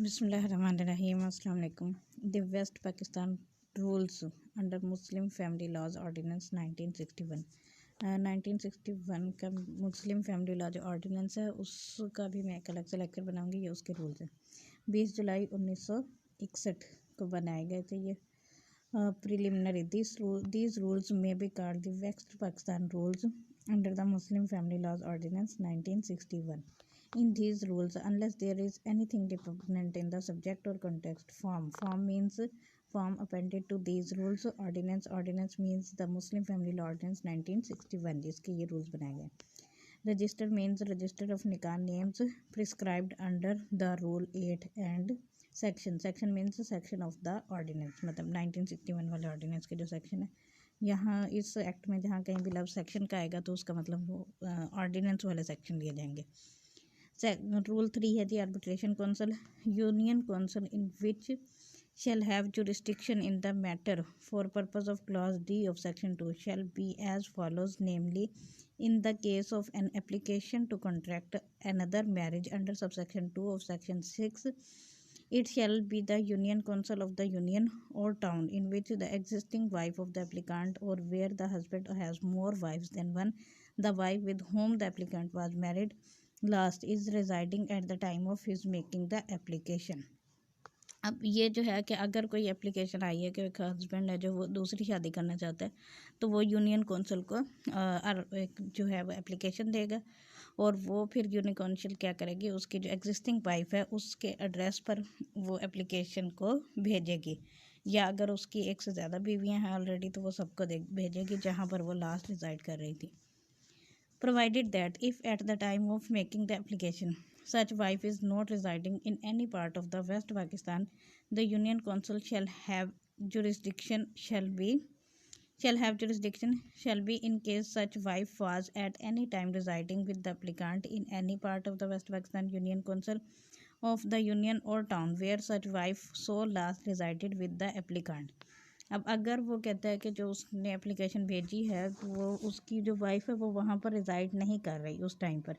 Bismillahirrahmanirrahim. Assalamu alaikum. The West Pakistan rules under Muslim Family Laws Ordinance 1961. 1961 का Muslim family law जो ordinance है उसका भी मैं एक अलग से लेक्चर बनाऊंगी। ये उसके रूल्स हैं। 20 जुलाई 1961 को बनाए गए थे ये preliminary. These rules may be called the West Pakistan rules under the Muslim Family Laws Ordinance 1961. In these rules, unless there is anything repugnant in the subject or context, form means form appended to these rules. Ordinance means the Muslim Family Law Ordinance 1961 जिसके ये rules बनाए गए. Register means register of nikah names prescribed under the rule 8 and section means section of the ordinance. मतलब 1961 वाले ordinance के जो section है यहाँ इस एक्ट में जहाँ कहीं भी लफ्ज़ सेक्शन का आएगा तो उसका मतलब वो ऑर्डिनेंस वाले सेक्शन लिए जाएंगे. Rule 3 है the arbitration council. Union council in which shall have jurisdiction in the matter for purpose of clause D of section 2 shall be as follows, namely, in the case of an application to contract another marriage under subsection 2 of section 6, it shall be the union council of the union or town in which the existing wife of the applicant, or where the husband has more wives than one, the wife with whom the applicant was married last is residing at the time of his making the application. अब ये जो है कि अगर कोई application आई है कि एक हस्बैंड है जो वो दूसरी शादी करना चाहता है तो वो यूनियन कौंसिल को एक जो है वो एप्लीकेशन देगा और वो फिर यूनियन कौंसिल क्या करेगी, उसकी जो एग्जिस्टिंग वाइफ है उसके एड्रेस पर वो एप्लीकेशन को भेजेगी, या अगर उसकी एक से ज़्यादा बीवियाँ हैं ऑलरेडी तो वो सबको भेजेगी जहाँ पर वो लास्ट रिजाइड कर रही थी. Provided that if at the time of making the application such wife is not residing in any part of the West Pakistan, the Union Council shall have jurisdiction in case such wife was at any time residing with the applicant in any part of the West Pakistan Union Council of the union or town where such wife so last resided with the applicant. अब अगर वो कहता है कि जो उसने application भेजी है तो वो उसकी जो वाइफ है वो वहाँ पर रिज़ाइड नहीं कर रही उस टाइम पर,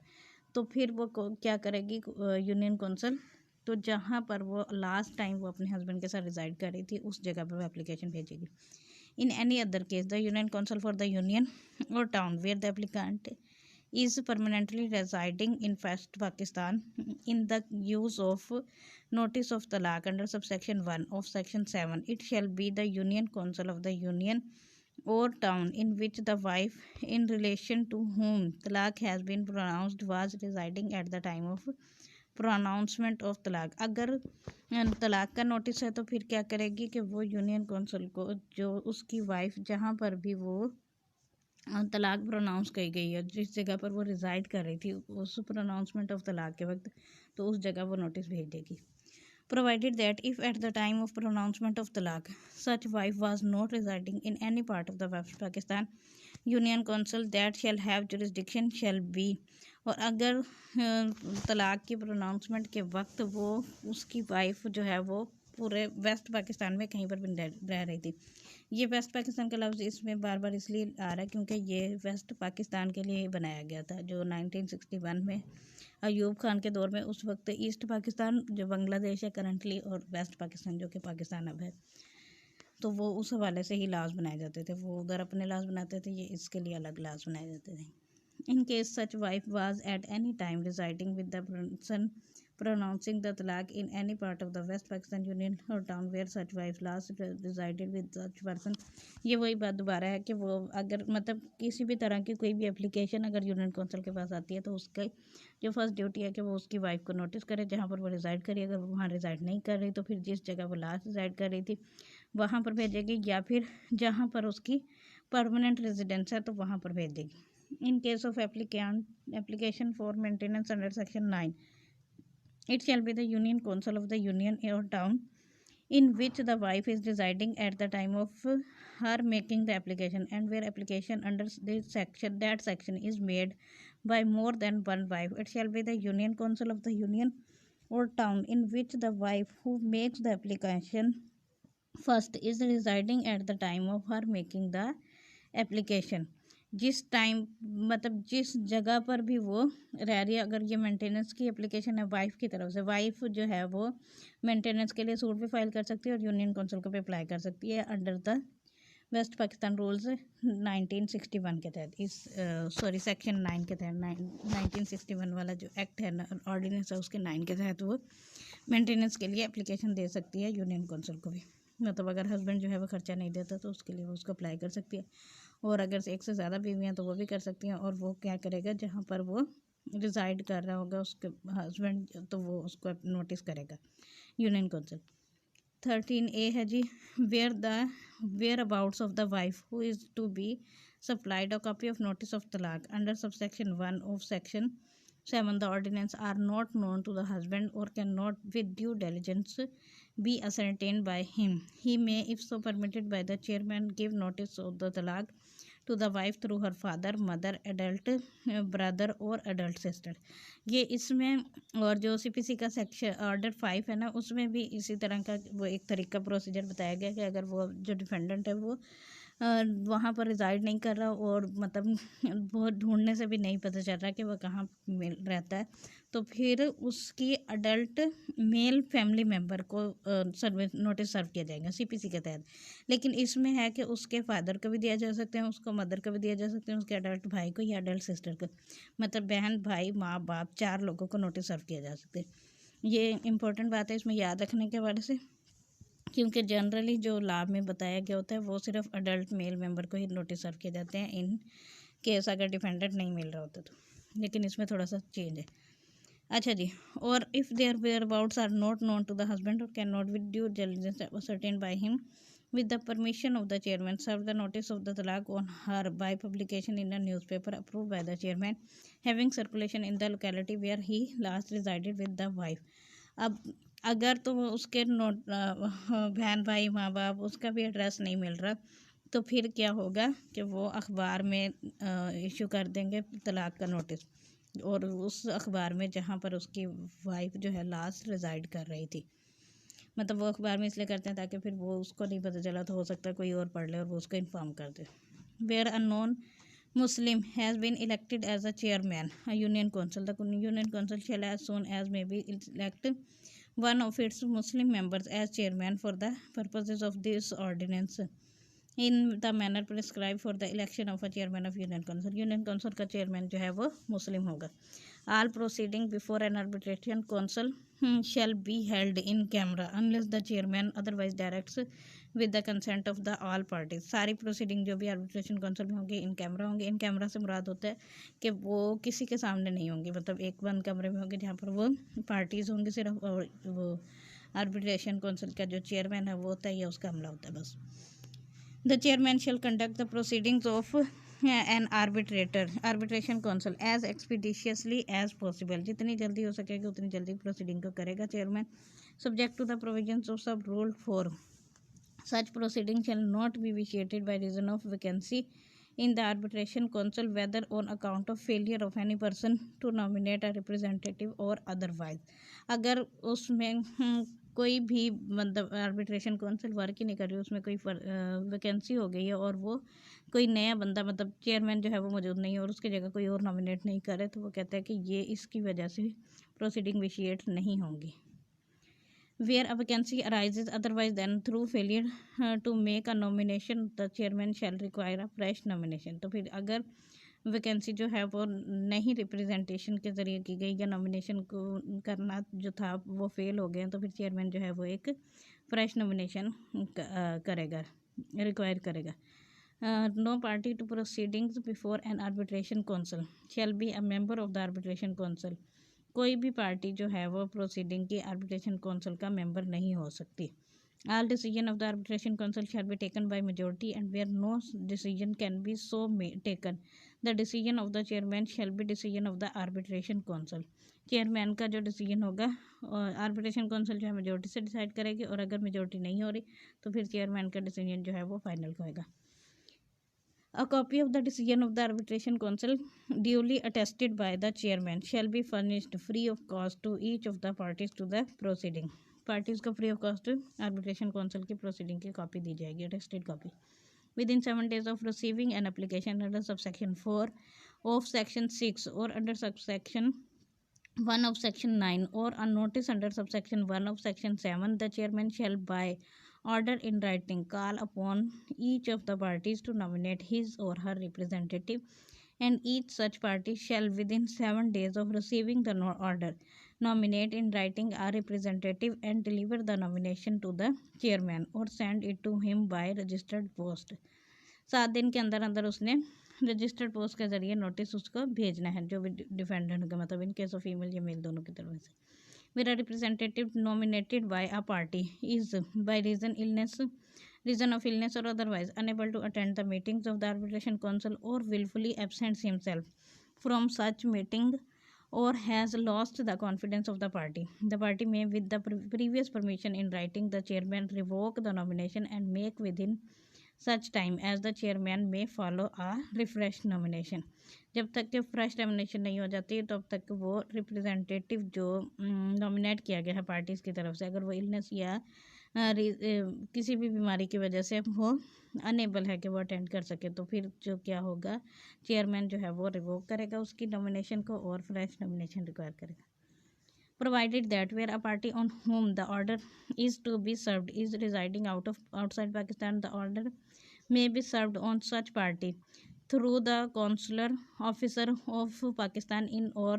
तो फिर वो क्या करेगी यूनियन कौंसिल, तो जहाँ पर वो लास्ट टाइम वो अपने हस्बैंड के साथ रिज़ाइड कर रही थी उस जगह पर वो एप्लीकेशन भेजेगी. In any other case the union council for the union or town where the applicant is permanently residing in West Pakistan in the use of notice of talaq under subsection 1 of section 7, it shall be the union council of the union or town in which the wife in relation to whom talaq has been pronounced was residing at the time of pronouncement of तलाक. अगर तलाक का notice है तो फिर क्या करेगी कि वो यूनियन कौंसिल को जो उसकी वाइफ जहाँ पर भी वो तलाक प्रोनाउंस की गई है जिस जगह पर वो रिज़ाइड कर रही थी उस प्रोनाउंसमेंट ऑफ तलाक के वक्त तो उस जगह वो नोटिस भेज देगी. Provided that if at the time of pronouncement of talaq such wife was not residing in any part of the West Pakistan Union Council that shall have jurisdiction shall be, और अगर तलाक की pronouncement के वक्त वो उसकी wife जो है वो पूरे वेस्ट पाकिस्तान में कहीं पर भी रह रही थी. ये वेस्ट पाकिस्तान का लफ्ज़ इसमें बार बार इसलिए आ रहा है क्योंकि ये वेस्ट पाकिस्तान के लिए बनाया गया था जो 1961 में अयूब खान के दौर में, उस वक्त ईस्ट पाकिस्तान जो बांग्लादेश है करंटली और वेस्ट पाकिस्तान जो कि पाकिस्तान अब है, तो वो उस हवाले से ही लाज बनाए जाते थे. वो उधर अपने लाज बनाते थे, ये इसके लिए अलग लाज बनाए जाते थे. In case such wife was at any time residing with the person pronouncing the talaq in any part of the West Pakistan Union or town where such wife last resided with such person, ये वही बात दोबारा है कि वो अगर मतलब किसी भी तरह की कोई भी एप्लीकेशन अगर यूनियन कौंसिल के पास आती है तो उसका जो फर्स्ट ड्यूटी है कि वो उसकी वाइफ को नोटिस करे जहाँ पर वो रिज़ाइड करी. अगर वो वहाँ रिज़ाइड नहीं कर रही तो फिर जिस जगह वो लास्ट रिज़ाइड कर रही थी वहाँ पर भेजेगी, या फिर जहाँ पर उसकी परमानेंट रेजिडेंस है तो वहाँ पर भेज देगी. In case of application for maintenance under section 9, it shall be the union council of the union or town in which the wife is residing at the time of her making the application, and where application under this section that section is made by more than one wife, it shall be the union council of the union or town in which the wife who makes the application first is residing at the time of her making the application. जिस time मतलब जिस जगह पर भी वो रह रही है, अगर ये मेंटेनेंस की एप्लीकेशन है वाइफ की तरफ से, वाइफ जो है वो मेंटेनेंस के लिए सूट भी फाइल कर सकती है और यूनियन काउंसिल को भी अप्लाई कर सकती है under the West Pakistan rules 1961 के तहत। इस सॉरी सेक्शन 9 के तहत 1961 वाला जो एक्ट है ऑर्डिनेंस है उसके 9 के तहत वो मेंटेनेंस के लिए एप्लीकेशन दे सकती है यूनियन काउंसिल को भी। मतलब अगर हस्बैंड जो है वो खर्चा नहीं देता तो उसके लिए वो उसको अप्लाई कर सकती है, और अगर एक से ज़्यादा बीवियाँ तो वो भी कर सकती हैं। और वो क्या करेगा, जहाँ पर वो रिजाइड कर रहा होगा उसके हस्बैंड, तो वो उसको नोटिस करेगा यूनियन काउंसिल। 13A है जी, whereabouts of the wife who is to be supplied a copy of notice of talaq under subsection 1 of section 7 the ordinance are not known to the husband or cannot with due diligence be ascertained by him. He may, if so permitted by the chairman, give notice of the talaq to the wife through her father, mother, adult brother और adult sister. ये इसमें, और जो CPC का section order 5 है ना, उसमें भी इसी तरह का वो एक तरीका प्रोसीजर बताया गया कि अगर वो जो डिफेंडेंट है वो वहाँ पर रिजाइड नहीं कर रहा और मतलब वो ढूंढने से भी नहीं पता चल रहा कि वह कहाँ मिल रहता है, तो फिर उसकी अडल्ट मेल फैमिली मेम्बर को सर्विस नोटिस सर्व किया जाएगा CPC के तहत। लेकिन इसमें है कि उसके फादर को भी दिया जा सकते हैं, उसको मदर को भी दिया जा सकते हैं, उसके अडल्ट भाई को या अडल्ट सिस्टर को, मतलब बहन भाई माँ बाप 4 लोगों को नोटिस सर्व किया जा सकते हैं। ये इंपॉर्टेंट बात है इसमें याद रखने के हवाले से, क्योंकि जनरली जो लॉ में बताया गया होता है वो सिर्फ अडल्ट मेल मेंबर को ही नोटिस सर्व किए जाते हैं इन केस अगर डिफेंडेंट नहीं मिल रहा होता तो, लेकिन इसमें थोड़ा सा चेंज है। अच्छा जी, और if their whereabouts are not known to the husband or can not with due diligence ascertained by him with the permission of the chairman, serve the notice of the talaq on her by publication in a newspaper approved by the chairman having circulation in the locality where he last resided with the wife. अब अगर तो वो उसके note बहन भाई माँ बाप उसका भी एड्रेस नहीं मिल रहा, तो फिर क्या होगा कि वो अखबार में इशू कर देंगे तलाक का नोटिस, और उस अखबार में जहाँ पर उसकी वाइफ जो है लास्ट रिजाइड कर रही थी, मतलब वो अखबार में इसलिए करते हैं ताकि फिर वो उसको नहीं पता चला तो हो सकता है कोई और पढ़ ले और वो उसको इन्फॉर्म कर दे। Where a non Muslim has been elected as a chairman, a union council. The union council shall as soon as may be elect one of its Muslim members as chairman for the purposes of this ordinance in the manner prescribed for the election of a chairman of union council. Union council का chairman जो है वो मुस्लिम होगा. All proceeding before an arbitration council shall be held in camera unless the chairman otherwise directs with the consent of the all parties. सारी proceeding जो भी arbitration council में होंगी इन कैमरा होंगे। इन कैमरा से मुराद होता है कि वो किसी के सामने नहीं होंगी, मतलब एक बंद कमरे में होंगे जहाँ पर वो पार्टीज होंगी सिर्फ, और वो आर्बिट्रेशन काउंसिल का जो चेयरमैन है वो होता है या उसका अमला होता है बस। The chairman shall conduct the proceedings of an arbitration council as expeditiously as possible. जितनी जल्दी हो सकेगी उतनी जल्दी प्रोसीडिंग को करेगा chairman, subject to the provisions of sub rule 4. Such proceedings shall not be vitiated by reason of vacancy in the arbitration council, whether on account of failure of any person to nominate a representative or otherwise. अगर उसमें कोई भी मतलब arbitration council work ही नहीं कर रही, उसमें कोई वैकेंसी हो गई है और वो कोई नया बंदा मतलब चेयरमैन जो है वो मौजूद नहीं है और उसकी जगह कोई और नॉमिनेट नहीं करे, तो वो कहता है कि ये इसकी वजह से प्रोसीडिंग विशिएट नहीं होंगी। Where a vacancy arises otherwise than through failure to make a nomination, the chairman shall require a fresh nomination. तो फिर अगर वैकेंसी जो है वो नहीं रिप्रेजेंटेशन के ज़रिए की गई या नॉमिनेशन को करना जो था वो फेल हो गए, तो फिर चेयरमैन जो है वो एक फ्रेश नॉमिनेशन करेगा, रिक्वायर करेगा। No party to proceedings before an arbitration council shall be a member of the arbitration council. कोई भी पार्टी जो है वो प्रोसीडिंग की आर्बिट्रेशन काउंसिल का मेंबर नहीं हो सकती। All decision of the arbitration council shall be taken by majority, and where no decision can be so taken, the decision of the chairman shall be decision of the arbitration council. Chairman का जो decision होगा arbitration council जो है majority से decide करेगी, और अगर majority नहीं हो रही तो फिर चेयरमैन का डिसीजन जो है वो फाइनल होएगा। A copy of the decision of the arbitration council duly attested by the chairman shall be furnished free of cost to each of the parties to the proceeding. Parties को free of cost arbitration council की proceeding की copy दी जाएगी, attested copy. within 7 days of receiving an application under subsection 4 of section 6 or under subsection 1 of section 9 or a notice under subsection 1 of section 7, the chairman shall by order in writing call upon each of the parties to nominate his or her representative, and each such party shall within 7 days of receiving the order nominate in writing a representative and deliver the nomination to the chairman or send it to him by registered post. 7 दिन के अंदर अंदर उसने registered post के जरिए notice उसको भेजना है, जो भी डिफेंडेंट का मतलब इन केस ऑफ फीमेल या मेल दोनों की तरफ से. Where a representative nominated by a party is by reason of illness or otherwise unable to attend the meetings of the arbitration council or willfully absents himself from such meeting or has lost the confidence of the party may with the previous permission in writing the chairman revoke the nomination and make within such time as the chairman may follow a refresh nomination. जब तक कि fresh nomination नहीं हो जाती तब तक वो representative जो नॉमिनेट किया गया है पार्टीज़ की तरफ से, अगर वो इलनेस या किसी भी बीमारी की वजह से वो अनेबल है कि वो अटेंड कर सके, तो फिर जो क्या होगा, चेयरमैन जो है वो रिवोक करेगा उसकी नॉमिनेशन को और फ्रेश नॉमिनेशन रिक्वायर करेगा. Provided that where a party on whom the order is to be served is residing outside Pakistan, the order may be served on such party through the consular officer of Pakistan in or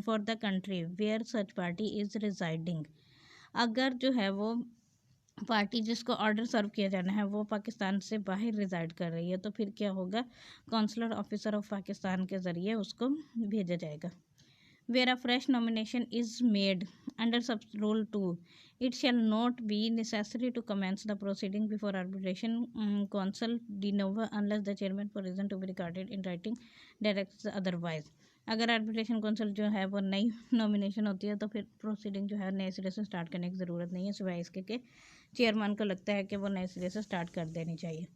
for the country where such party is residing. अगर जो है वो party जिसको order सर्व किया जाना है वो पाकिस्तान से बाहर रिजाइड कर रही है, तो फिर क्या होगा, कॉन्सुलर ऑफिसर ऑफ पाकिस्तान के ज़रिए उसको भेजा जाएगा. Where a fresh nomination is made under rule 2, it shall not be necessary to commence the proceeding before arbitration council de novo unless the chairman for reason to be recorded in writing directs otherwise. अगर arbitration council जो है वो नई nomination होती है तो फिर proceeding जो है नए सिरे से स्टार्ट करने की ज़रूरत नहीं है, सिवाय इसके कि चेयरमैन को लगता है कि वो नए सिरे से स्टार्ट कर देनी चाहिए.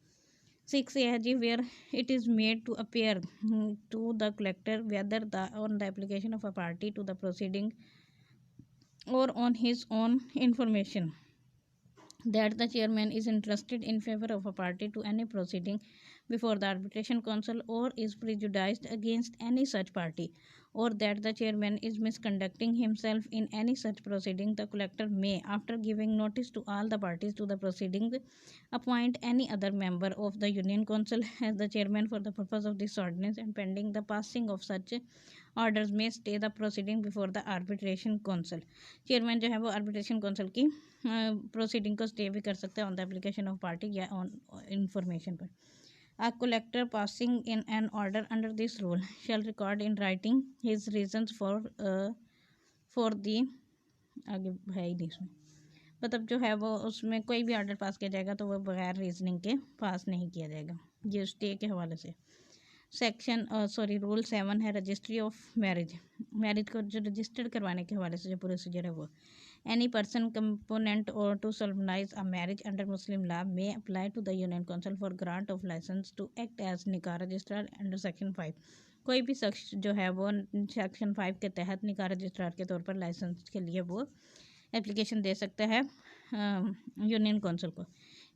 6 ये है जी, where it is made to appear to the collector whether on the application of a party to the proceeding और on his own information that the chairman is interested in favor of a party to any proceeding before the arbitration council or is prejudiced against any such party, or that the chairman is misconducting himself in any such proceeding, the collector may, after giving notice to all the parties to the proceedings, appoint any other member of the union council as the chairman for the purpose of this ordinance, and pending the passing of such orders may stay the proceeding before the arbitration council. Chairman जो है वो arbitration council की proceeding को stay भी कर सकते हैं on the application of party या ऑन इंफॉर्मेशन पर. A collector passing in an order under this rule shall record in writing his reasons for the आगे है ही नहीं उसमें, मतलब जो है वो उसमें कोई भी ऑर्डर पास किया जाएगा तो वो बगैर रीजनिंग के पास नहीं किया जाएगा, ये स्टे के हवाले से. रूल 7 है रजिस्ट्री ऑफ मैरिज को जो रजिस्टर्ड करवाने के हवाले से जो प्रोसीजर है वो. Any person component or to solemnize a marriage under Muslim law may apply to the Union Council for grant of license to act as nikah registrar under Section 5. कोई भी शख्स जो है वो सेक्शन 5 के तहत निकाह रजिस्ट्रार के तौर पर लाइसेंस के लिए वो एप्लीकेशन दे सकता है यूनियन काउंसिल को.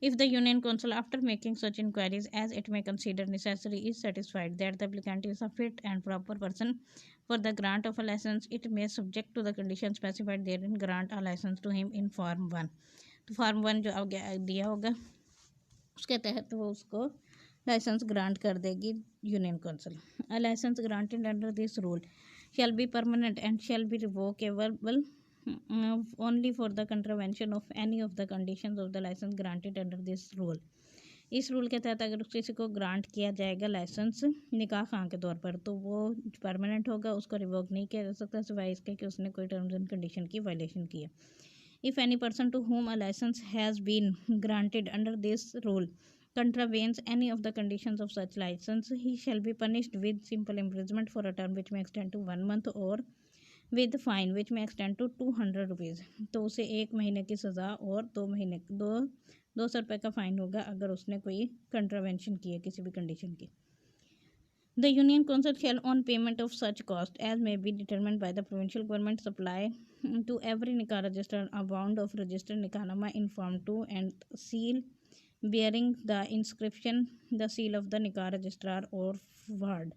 If the Union Council, after making such inquiries as it may consider necessary, is satisfied that the applicant is a fit and proper person for the grant of a license, it may, subject to the conditions specified therein, grant a license to him in Form 1. तो Form 1 जो आगे दिया होगा उसके तहत वो उसको licence grant कर देगी union council. A license granted under this rule shall be permanent and shall be revocable only for the contravention of any of the conditions of the license granted under this rule. इस rule के तहत अगर किसी को grant किया जाएगा licence निकाह खां के तौर पर तो वो परमानेंट होगा, उसको रिवोक नहीं किया जा सकता सिवाय इसके कि उसने कोई टर्म्स एंड कंडीशन की वायलेशन की है. If any person to whom a license has been granted under this rule contravenes any of the conditions of such license, he shall be punished with simple imprisonment for a term which may extend to 1 month or with fine which में extend to 200 rupees. तो उसे 1 महीने की सज़ा और 200 रुपये का fine होगा अगर उसने कोई कंट्रावेंशन की है किसी भी कंडीशन की. The union council shall on payment of such cost as may be determined by the provincial government supply to every nikah register a bound of registered nikahnama in form 2 and seal bearing the inscription the seal of the nikah registrar or ward.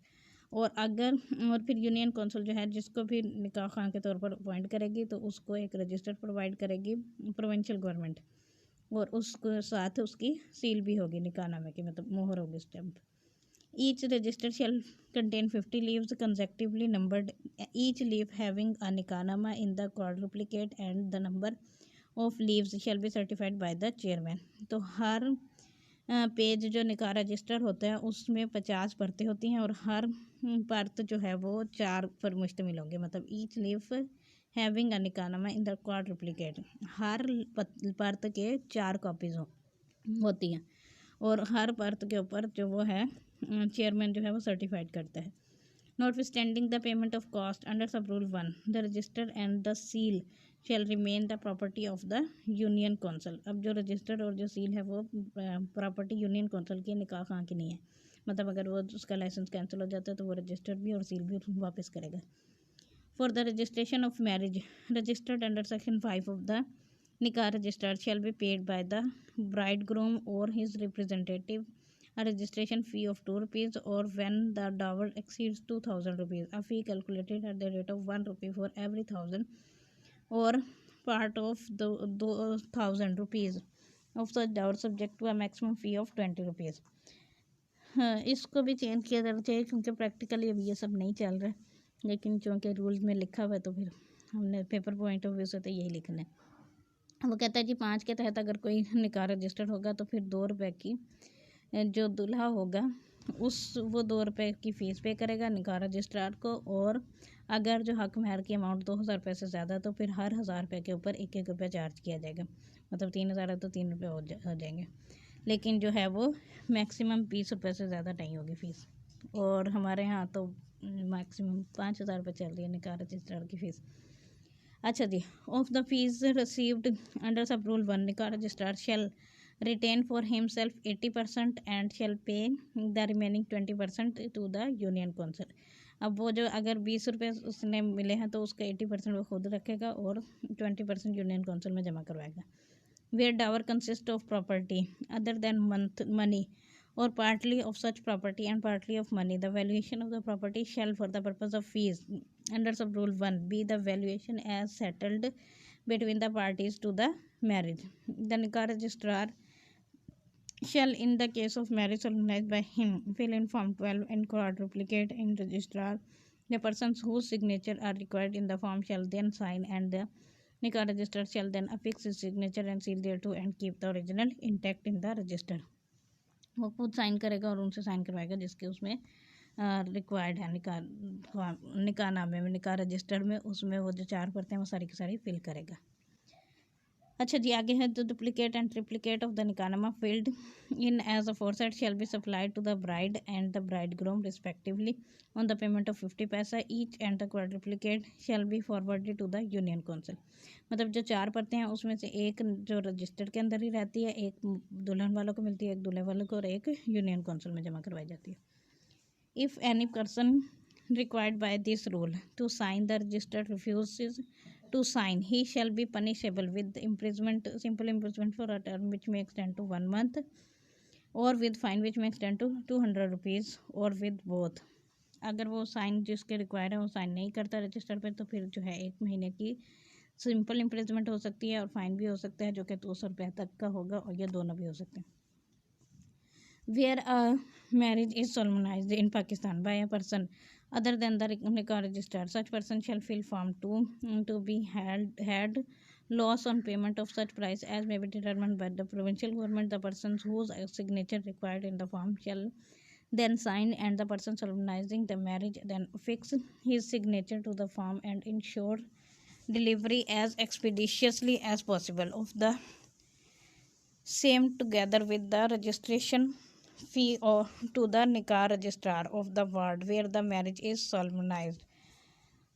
और अगर और फिर union council जो है जिसको भी निकाह खां के तौर पर अपॉइंट करेगी तो उसको एक रजिस्टर प्रोवाइड करेगी प्रोविंशियल गवर्नमेंट, और उसके साथ उसकी सील भी होगी निकाहनामे की, मतलब मोहर होगी, stamp. Each register shall contain 50 leaves consecutively numbered, each leaf having a nikahnama in the quadruplicate and the number of leaves shall be certified by the chairman। तो हर पेज जो निकाह रजिस्टर होता है उसमें 50 परतें होती हैं और हर परत जो है वो 4 पर मुश्तमिल होंगे, मतलब each leaf having a nikahnama in the quadruplicate, हर परत के 4 कॉपीज होती हैं और हर परत के ऊपर जो वो है चेयरमैन जो है वो सर्टिफाइड करता है। Notwithstanding the payment of cost under sub rule 1 the register and the seal shall remain the property of the union council. अब जो रजिस्टर और जो सील है वो प्रॉपर्टी यूनियन कौंसिल की, निकाह खां की नहीं है। मतलब अगर वो उसका लाइसेंस कैंसिल हो जाता है तो वो रजिस्टर भी और सील भी वापस करेगा। For the registration of marriage registered under section 5 of the nikah registrar shall be paid by the bridegroom or his representative a registration fee of 2 rupees, or when the dower exceeds 2000 rupees, a fee calculated at the rate of 1 rupee for every 1000 or part of the 1000 rupees of such dower subject to a maximum fee of 20 rupees। हाँ, इसको भी change किया जाना चाहिए क्योंकि practically अभी ये सब नहीं चल रहा है, लेकिन चूँकि रूल्स में लिखा हुआ है तो फिर हमने पेपर पॉइंट ऑफ व्यू से तो यही लिखना है। वो कहता है जी 5 के तहत अगर कोई निकाह रजिस्टर होगा तो फिर 2 रुपये की जो दूल्हा होगा उस वो 2 रुपये की फ़ीस पे करेगा निकाह रजिस्ट्रार को, और अगर जो हक महर की अमाउंट 2000 रुपये से ज़्यादा तो फिर हर 1000 रुपये के ऊपर 1-1 रुपया चार्ज किया जाएगा, मतलब 3000 है तो 3 रुपये हो जाएंगे। लेकिन जो है वो मैक्सिमम 20 रुपये से ज़्यादा नहीं होगी फ़ीस, और हमारे यहाँ तो मैक्सिमम 5000 रुपये चल रही है निकाह रजिस्ट्रार की फ़ीस। अच्छा जी, of the fees received under sub rule 1 nikah registrar shall retain for himself 80% and shall pay the remaining 20% to the union council। अब वो जो अगर 20 रुपये उसने मिले हैं तो उसका 80% वो खुद रखेगा और 20% यूनियन काउंसिल में जमा करवाएगा। Where dower consist of property other than money or partly of such property and partly of money, the valuation of the property shall for the purpose of fees under sub rule 1 be the valuation as settled between the parties to the marriage। The nikah registrar shall in the case of marriage solemnized by him fill in form 12 and quadruplicate in registrar the persons whose signature are required in the form shall then sign, and the nikah registrar shall then affix his signature and seal thereto and keep the original intact in the register। वो खुद sign करेगा और उनसे sign करवाएगा जिसके उसमें required है निकाह नामे में, निकाह रजिस्टर में, उसमें वो जो 4 परतें हैं वो सारी की सारी फिल करेगा। अच्छा जी, आगे है the duplicate and triplicate of the nikahnama filled in as aforesaid shall be supplied to the bride and the bridegroom respectively on the payment of 50 paisa each, and the quadruplicate shall be forwarded to the union council. मतलब जो 4 परतें हैं उसमें से एक जो register के अंदर ही रहती है, एक दुल्हन वालों को मिलती है, एक दूल्हे वालों को, और एक यूनियन काउंसिल में जमा करवाई जाती है। If any person required by this rule to sign the register refuses to sign, he shall be punishable with imprisonment, simple imprisonment for a term which may extend to 1 month, or with fine which may extend to 200 rupees, or with both। अगर वो sign जिसके require है वो sign नहीं करता register पे तो फिर जो है 1 महीने की सिंपल इम्प्रिजमेंट हो सकती है और फाइन भी हो सकता है जो कि 200 रुपये तक का होगा, और ये दोनों भी हो सकते हैं। Where a marriage is solemnized in Pakistan by a person other than the nikah registrar, such person shall fill form 2 to be had loss on payment of such price as may be determined by the provincial government. The persons whose signature required in the form shall then sign, and the person solemnizing the marriage then fix his signature to the form and ensure delivery as expeditiously as possible of the same together with the registration fee or to the nikah registrar of the ward where the marriage is solemnized।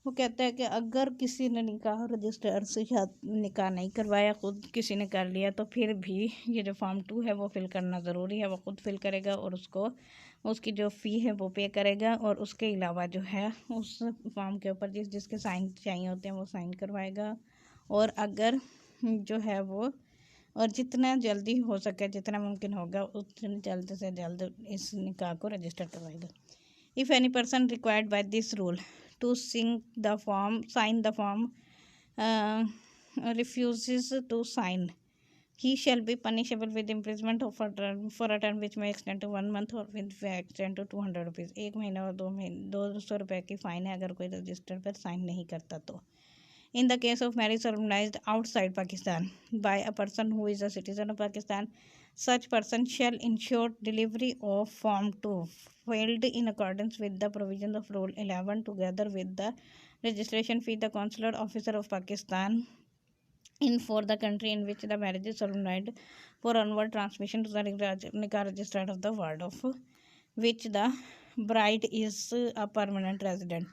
वो कहता है कि अगर किसी ने निकाह registrar से निकाह नहीं करवाया, खुद किसी ने कर लिया, तो फिर भी ये जो फॉर्म 2 है वो फिल करना ज़रूरी है। वो खुद फिल करेगा और उसको उसकी जो फ़ी है वो पे करेगा, और उसके अलावा जो है उस फॉर्म के ऊपर जिसके साइन चाहिए होते हैं वो साइन करवाएगा। और अगर जो है वो और जितना जल्दी हो सके, जितना मुमकिन होगा उतनी जल्द से जल्द इस निकाह को रजिस्टर करवाएगा। If any person required by this rule to sign the form refuses to sign, he shall be punishable with imprisonment for a term which may extend to 1 month or with extend to 200 rupees. 1 महीना और 200 रुपये की fine है अगर कोई register पर sign नहीं करता तो। In the case of marriage solemnized outside Pakistan by a person who is a citizen of Pakistan, such person shall ensure delivery of Form 2 filed in accordance with the provisions of Rule 11 together with the registration fee the consular officer of Pakistan in for the country in which the marriage is solemnized for onward transmission to the Nikah registrar of the ward of which the bride is a permanent resident,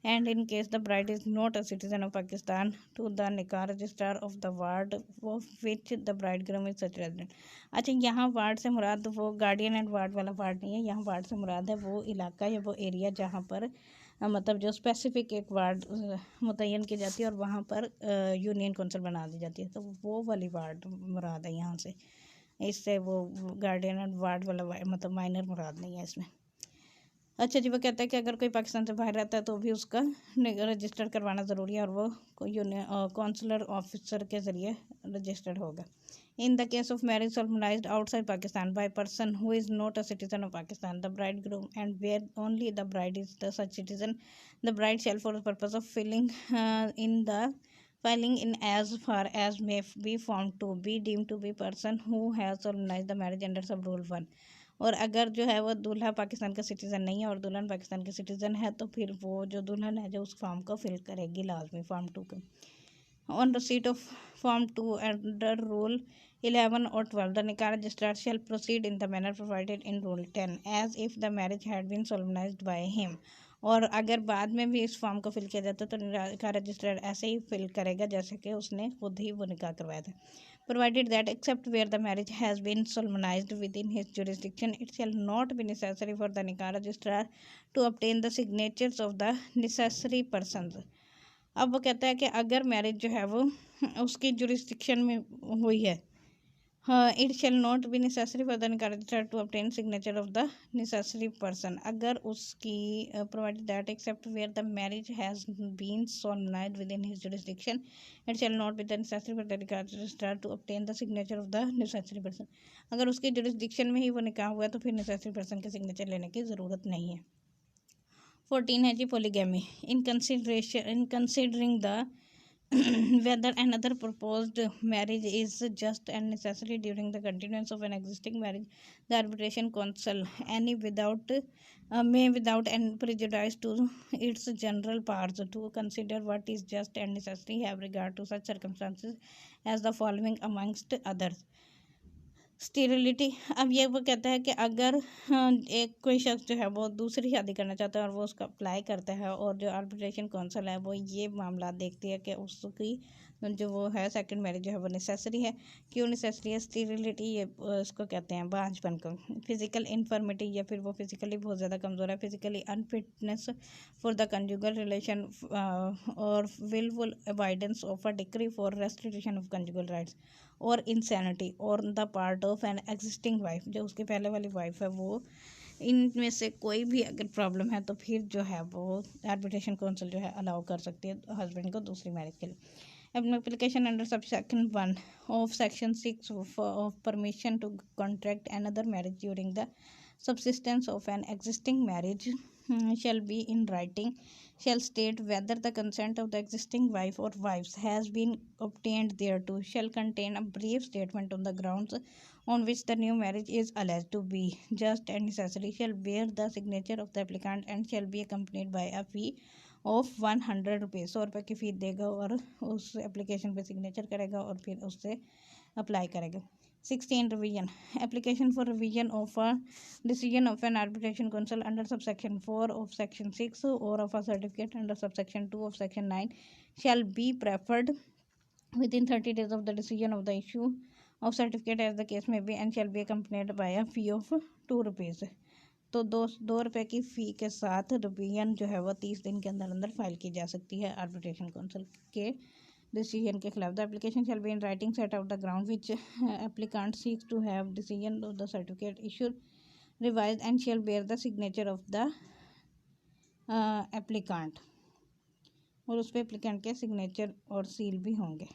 and in case the bride is not a citizen of Pakistan, to the Nikah registrar of the ward of which the bridegroom is such resident। अच्छा, यहाँ ward से मुराद वो guardian and ward वाला ward नहीं है, यहाँ ward से मुराद है वो इलाका या वो एरिया जहाँ पर मतलब जो स्पेसिफिक एक वार्ड मुतय्यन की जाती है और वहाँ पर यूनियन कौंसिल बना दी जाती है, तो वो वाली वार्ड मुराद है यहाँ से। इससे वो गार्डियन एंड वार्ड वाला मतलब माइनर मुराद नहीं है इसमें। अच्छा जी, वो कहता है कि अगर कोई पाकिस्तान से बाहर रहता है तो भी उसका रजिस्टर करवाना ज़रूरी है और वो कौंसलर ऑफिसर के ज़रिए रजिस्टर्ड होगा। In the case of marriage solemnized outside Pakistan by a person who is not a citizen of Pakistan, the bridegroom, and where only the bride is the such citizen, the bride shall, for the purpose of filing in as far as may be Form 2, be deemed to be person who has solemnized the marriage under sub Rule 1। और अगर जो है वो दूल्हा पाकिस्तान का citizen नहीं है और दुल्हन पाकिस्तान की सिटीज़न है तो फिर वो जो दुल्हन है जो उस फॉर्म को फिल करेगी लाजमी Form 2 का। On receipt of Form 2 under Rule 11 or 12, the Nikah registrar shall proceed in the manner provided in Rule 10 as if the marriage had been solemnized by him। और अगर बाद में भी इस फॉर्म को फिल किया जाता तो निकाह रजिस्ट्रार ऐसे ही फिल करेगा जैसे कि उसने खुद ही वो निकाह करवाया था। Provided that except where the marriage has been solemnized within his jurisdiction, it shall not be necessary for the Nikah registrar to obtain the signatures of the necessary persons। अब वो कहता है कि अगर मैरिज जो है वो उसकी जुरिस्डिक्शन में हुई है, हाँ, it shall not be necessary for the nikah registrar to obtain signature of the necessary person. अगर उसकी provided that except where the marriage has been solemnized within his jurisdiction, it shall not be the necessary for the nikah registrar to obtain the signature of the necessary person. अगर उसकी jurisdiction में ही वो निकाह हुआ तो फिर necessary person के signature लेने की ज़रूरत नहीं है। 14 है जी polygamy. In considering the whether another proposed marriage is just and necessary during the continuance of an existing marriage, the arbitration council may without any prejudice to its general powers to consider what is just and necessary have regard to such circumstances as the following amongst others। Sterility. अब ये वो कहता है कि अगर एक कोई शख्स जो है वो दूसरी शादी करना चाहता है और वो उसका अप्लाई करता है और जो आर्बिट्रेशन काउंसिल है वो ये मामला देखती है कि उसकी जो वो है सेकंड मैरिज जो है वो नेसेसरी है। क्यों नेसेसरी है? स्टेरिलिटी ये इसको कहते हैं बांझपन को। फिजिकल इन्फर्मिटी या फिर वो फिजिकली बहुत ज़्यादा कमज़ोर है, physically unfitness for the conjugal relation or wilful avoidance of a decree for restitution of conjugal rights or insanity or the part of an existing wife, जो उसकी पहले वाली वाइफ है वो इनमें से कोई भी अगर प्रॉब्लम है तो फिर जो है वो आर्बिट्रेशन काउंसिल जो है अलाउ कर सकती है हस्बैंड को दूसरी मैरिज के लिए। Application under subsection 1 of section 6 of permission to contract another marriage during the subsistence of an existing marriage shall be in writing, shall state whether the consent of the existing wife or wives has been obtained thereto, shall contain a brief statement on the grounds on which the new marriage is alleged to be just and necessary, shall bear the signature of the applicant and shall be accompanied by a fee of 100 rupees. 100 रुपये की फ़ी देगा और उस application पे signature करेगा और फिर उससे अप्लाई करेगा। 16 revision. Application for revision of a decision of N arbitration council under subsection 4 of section 6 और of a certificate under subsection 2 of section 9 shall be preferred within 30 days of the decision of the issue of certificate as the case may be and shall be accompanied by a fee of 2 rupees। तो 2 रुपये की फ़ी के साथ revision जो है वो 30 दिन के अंदर अंदर फाइल की जा सकती है आर्बिट्रेशन काउंसिल के डिसीजन के खिलाफ। The application shall be in writing set out the ground which applicant seeks to have decision of the certificate issued revise and shall bear the signature of the applicant, और उस पर applicant के signature और seal भी होंगे।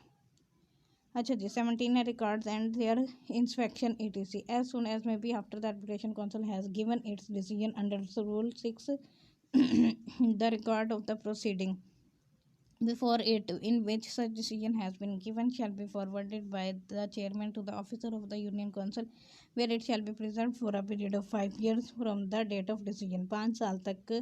अच्छा जी, 17 है records and their inspection ETC as soon as may be after the application council has given its decision under rule 6 the record of the proceeding before it in which such decision has been given shall be forwarded by the chairman to the officer of the union council where it shall be preserved for a period of 5 years from the date of decision। 5 साल तक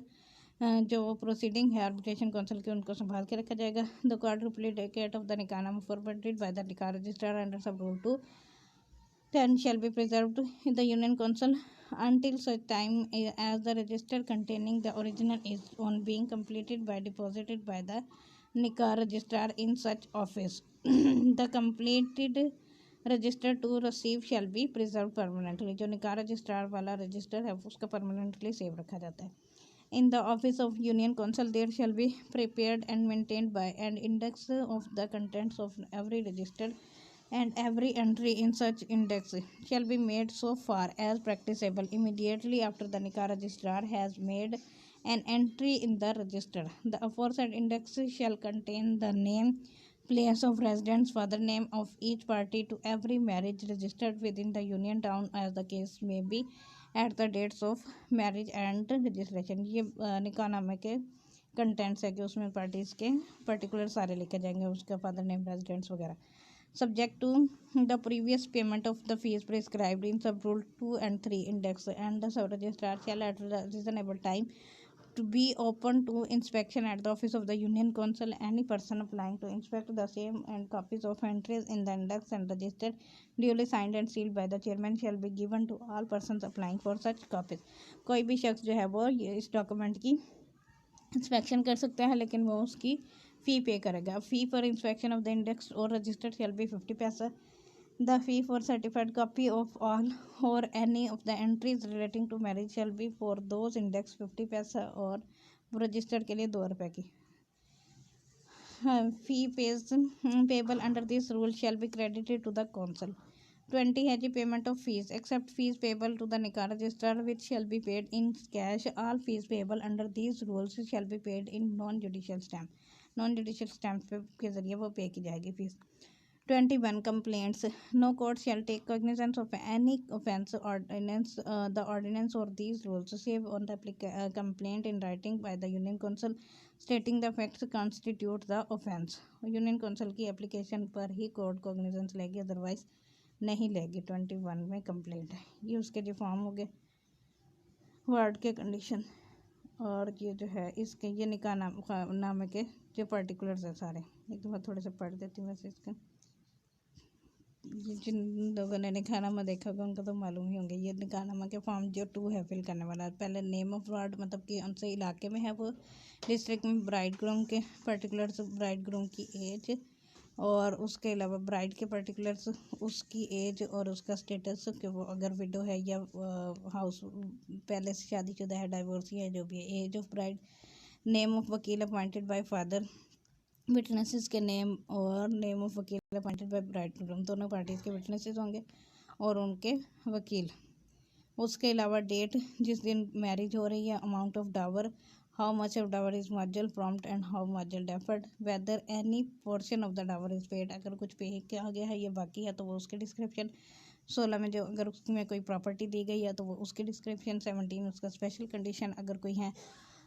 जो proceeding है arbitration council के उनको संभाल के रखा जाएगा। The card duplicate of the nikahnama forwarded by the nikah registrar under sub rule 210 shall be preserved in the union council until such time as the register containing the original is on being completed by deposited by the nikah registrar in such office. The completed register to receive shall be preserve permanently. जो निकाह registrar वाला register है उसका permanently save रखा जाता है। In the office of union council there shall be prepared and maintained by and index of the contents of every register and every entry in such index shall be made so far as practicable immediately after the nikah registrar has made an entry in the register। The aforesaid index shall contain the name, place of residence, father name of each party to every marriage registered within the union town as the case may be at the dates of marriage and registration। ये निकाहनामे के contents है कि उसमें parties के particular सारे लिखे जाएंगे, उसका फादर नेम, रेजिडेंस वगैरह। Subject to the previous payment of the fees prescribed in sub rule 2 and 3 index, and the sub registrar shall at a reasonable time to be open to inspection at the office of the union council any person applying to inspect the same and copies of entries in the index and register duly signed and sealed by the chairman shall be given to all persons applying for such copies। कोई भी शख्स जो है वो इस document की inspection कर सकता है, लेकिन वो उसकी फ़ी पे करेगा। Fee for inspection of the index or registered shall be 50 paisa. The fee for certified copy of all or any of the entries relating to marriage shall be for those index 50 paisa और registered के लिए 2 रुपये की। Fee payable under this rule shall be credited to the council. 20 है जी payment of fees except fees payable to the nikah registrar which shell be paid in cash. All fees payable under these rules shall be paid in non judicial stamp. Non judicial stamp के जरिए वो pay की जाएगी fees. 21 complaints no court shall take cognizance of any offence ordinance the ordinance or these rules save on the complaint in writing by the union council stating the facts constitute the offence. Union council की application पर ही court cognizance लेगी, otherwise नहीं लेगी। 21 में complaint है। ये उसके जो फॉर्म हो गए वार्ड के कंडीशन, और ये जो है इसके ये निकाह नामे के जो पर्टिकुलर्स है सारे। एक दफ़ा थोड़े से पढ़ देती हूँ। वैसे इसका जिन लोगों ने निकाहनामा देखा होगा उनको तो मालूम ही होंगे। ये निकाहनामा के फॉर्म जो 2 है फिल करने वाला। पहले नेम ऑफ वार्ड मतलब कि उनसे इलाके में है वो, डिस्ट्रिक्ट में ब्राइड ग्रूम के पर्टिकुलर्स, ब्राइड ग्रूम की एज, और उसके अलावा ब्राइड के पर्टिकुलर्स, उसकी एज और उसका स्टेटस कि वो अगर विडो है या हाउस पहले से शादीशुदा है, डाइवोर्सी है, जो भी है। Age of bride, name of vakil appointed by father, witnesses के नेम और name of vakil appointed by bride groom, दोनों पार्टीज़ के विटनेसेस होंगे और उनके वकील। उसके अलावा डेट जिस दिन मैरिज हो रही है, amount of dower, how much of dower is marginal prompt and how marginal deferred, whether any portion of the dower is paid, अगर कुछ पे किया गया है या बाकी है तो वो उसके डिस्क्रिप्शन। 16 में जो अगर उसमें कोई प्रॉपर्टी दी गई है तो वो उसकी डिस्क्रिप्शन। 17 उसका स्पेशल कंडीशन अगर कोई है।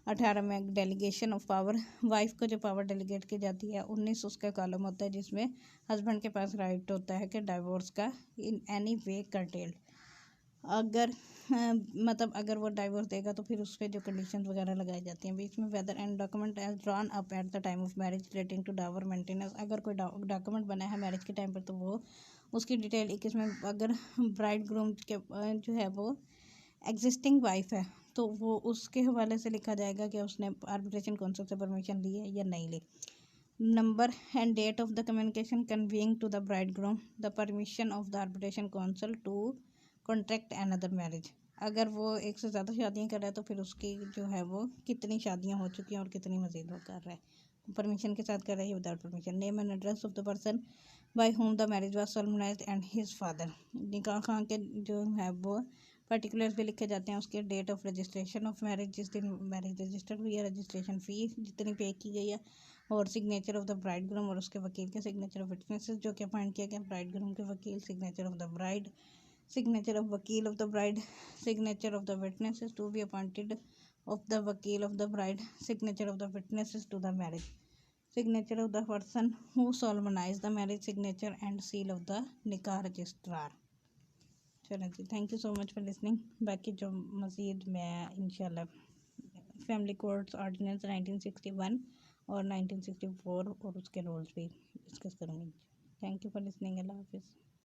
18 में डेलीगेशन ऑफ पावर, वाइफ को जो पावर डेलीगेट की जाती है। 19 उसका कॉलम होता है जिसमें हस्बैंड के पास राइट होता है कि डाइवोर्स का इन एनी वे कर्टेल्ड। अगर मतलब अगर वो डाइवोर्स देगा तो फिर उस पर जो कंडीशंस वगैरह लगाई जाती हैं। बीच में whether and document as drawn up at the time of marriage relating to dower maintenance, अगर कोई डॉक्यूमेंट बना है मैरिज के टाइम पर तो वो उसकी डिटेल 21 में। अगर ब्राइड ग्रूम के जो है वो एग्जिस्टिंग वाइफ है तो वो उसके हवाले से लिखा जाएगा कि उसने आर्बिट्रेशन काउंसिल से परमिशन ली है या नहीं ली। Number and date of the communication conveying to the bridegroom the permission of the arbitration council to contract another marriage, अगर वो एक से ज़्यादा शादियाँ कर रहा है तो फिर उसकी जो है वो कितनी शादियाँ हो चुकी हैं और कितनी मज़ीद वो कर रहा है परमिशन के साथ कर रहे हैं, without permission. Name and address of the person by whom the marriage was solemnized and his father. Nikah खां के जो है वो पर्टिकुलर्स भी लिखे जाते हैं, उसके date of registration of marriage, जिस दिन मैरिज रजिस्टर्ड हुई है, रजिस्ट्रेशन फ़ी जितनी पे की गई है, और signature of the bridegroom और उसके वकील के सिग्नेचर ऑफ विटनेसेस जो कि अपॉइंट किया गया, ब्राइड ग्रूम के वकील, signature of the bride, signature of wakil of the bride, signature of the witnesses to be appointed of the wakil of the bride, signature of the witnesses to the marriage, signature of the person who solemnized the marriage, signature and seal of the nikah registrar। चलो जी, thank you so much for listening. बाकी जो मज़ीद मैं इंशाल्लाह family courts ordinance 1961 और 1964 और उसके रूल्स भी डिस्कस करूँगी। Thank you for listening. Allah हाफिज़।